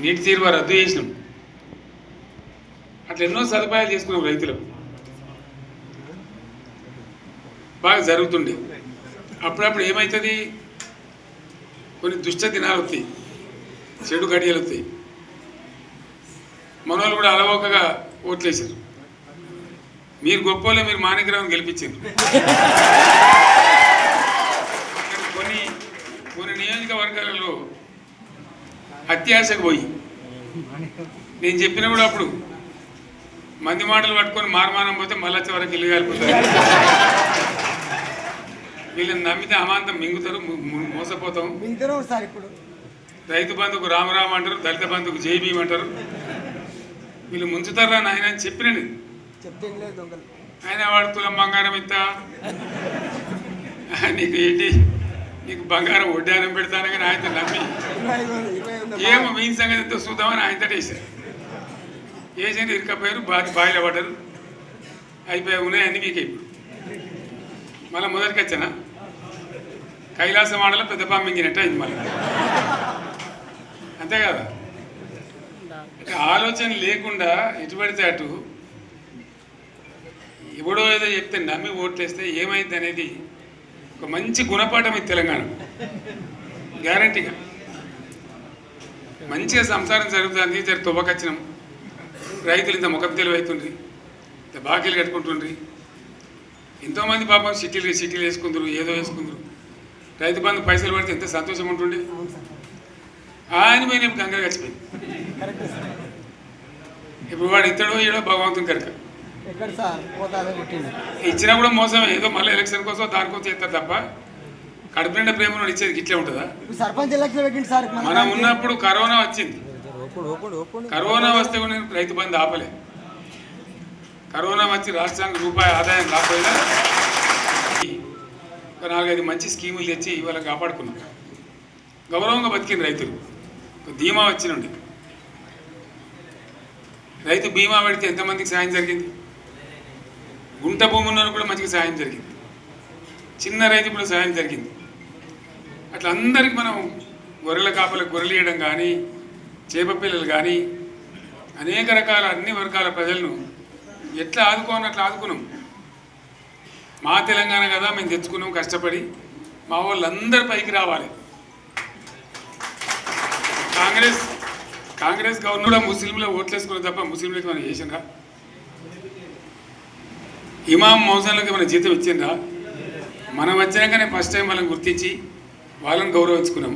నీటి తీరువ రద్దు చేసినాం. అట్లా ఎన్నో సదుపాయాలు చేసుకున్నాం. రైతులకు బాగా జరుగుతుండే. అప్పుడప్పుడు ఏమవుతుంది, కొన్ని దుష్ట దినాలు వస్తాయి, చెడు గడియలు వస్తాయి. మనోళ్ళు కూడా అలవోకగా ఓట్లేసారు. మీరు గొప్పలో మీరు మాణిక్యరావుని గెలిపించారు. కొన్ని నియోజకవర్గాలలో అత్యాశకు పోయి నేను చెప్పిన కూడా అప్పుడు మంది మాటలు పట్టుకొని మారమానం పోతే మళ్ళీ వచ్చే వరకు ఇల్లు కాలిపోతారు. వీళ్ళని నమ్మితే అమాంతం మింగుతారు, మోసపోతాం. రైతు బంధుకు రామరామ అంటారు, దళిత బంధుకు జై భీమ్ అంటారు. వీళ్ళు ముంచుతారా నాయన అని చెప్పినండి. ఆయన వాడు తులం బంగారం ఇంత, నీకు ఏంటి, నీకు బంగారం వడ్డానం పెడతాను కానీ ఆయన నమ్మి ఏమో మీన్ సంగతి ఎంతో చూద్దామని ఆయనతో వేసారు. వేసింది ఇరుకపోయారు, బాయిలో పడ్డారు, అయిపోయి ఉన్నాయి అన్ని మీకు. ఇప్పుడు మళ్ళీ మొదటికి వచ్చానా కైలాసం ఆడలో పెద్ద పామింగినట్టు అయింది మళ్ళీ. అంతే కదా, ఆలోచన లేకుండా ఎటు పడితే అటు ఎవడో ఏదో చెప్తే నమ్మి ఓట్లేస్తే ఏమైంది అనేది ఒక మంచి గుణపాఠం ఇది తెలంగాణ. గ్యారంటీగా మంచిగా సంసారం జరుగుతుంది. జర తువ్వకచ్చినాం, రైతులు ఇంత ముఖం తెలివైతుండ్రి, ఇంత బాకీలు కట్టుకుంటుండ్రి. ఎంతోమంది పాపం సిటీలు వేసుకుందరు, ఏదో వేసుకుందరు. రైతు బంధు పైసలు పడితే ఎంత సంతోషం ఉంటుండే. ఆయన పోయి నేను గంగలు కలిసిపోయింది. ఇప్పుడు వాడు ఇతడో ఏడో భగవంతుని కనుక ఇచ్చినా కూడా మోసం. ఏదో మళ్ళీ ఎలక్షన్ కోసం దానికోసం చేస్తారు తప్ప కడుపు నిండా ప్రేమ ఇచ్చేది ఇట్లే ఉంటుందా? మనం ఉన్నప్పుడు కరోనా వచ్చింది. కరోనా వస్తే కూడా నేను రైతు బంధు ఆపలే. కరోనా వచ్చి రాష్ట్రానికి రూపాయి ఆదాయం రాకపోయినా 4-5 మంచి స్కీములు తెచ్చి ఇవాళ కాపాడుకున్నాం. గౌరవంగా బతికిన రైతులు ధీమా వచ్చినండి. రైతు బీమా పెడితే ఎంతమందికి సాయం జరిగింది? గుంట భూమి ఉన్న కూడా మంచిగా సాయం జరిగింది. చిన్న రైతు కూడా సాయం జరిగింది. అట్లా అందరికి మనం గొర్రెల కాపలకు గొర్రెలు ఇవ్వడం కానీ, చేప పిల్లలు కానీ, అనేక రకాల అన్ని వర్గాల ప్రజలను ఎట్లా ఆదుకోని అట్లా ఆదుకున్నాం. మా తెలంగాణ కదా మేము తెచ్చుకున్నాం కష్టపడి. మా వాళ్ళందరూ పైకి రావాలి. కాంగ్రెస్ గవర్నర్ కూడా ముస్లింలో ఓట్లేసుకున్న తప్ప ముస్లింలకి మనం చేసినరా? ఇమాం మౌజన్లకి మన జీతం ఇచ్చిండ్రా? మనం వచ్చినాకనే ఫస్ట్ టైం వాళ్ళని గుర్తించి వాళ్ళని గౌరవించుకున్నాం.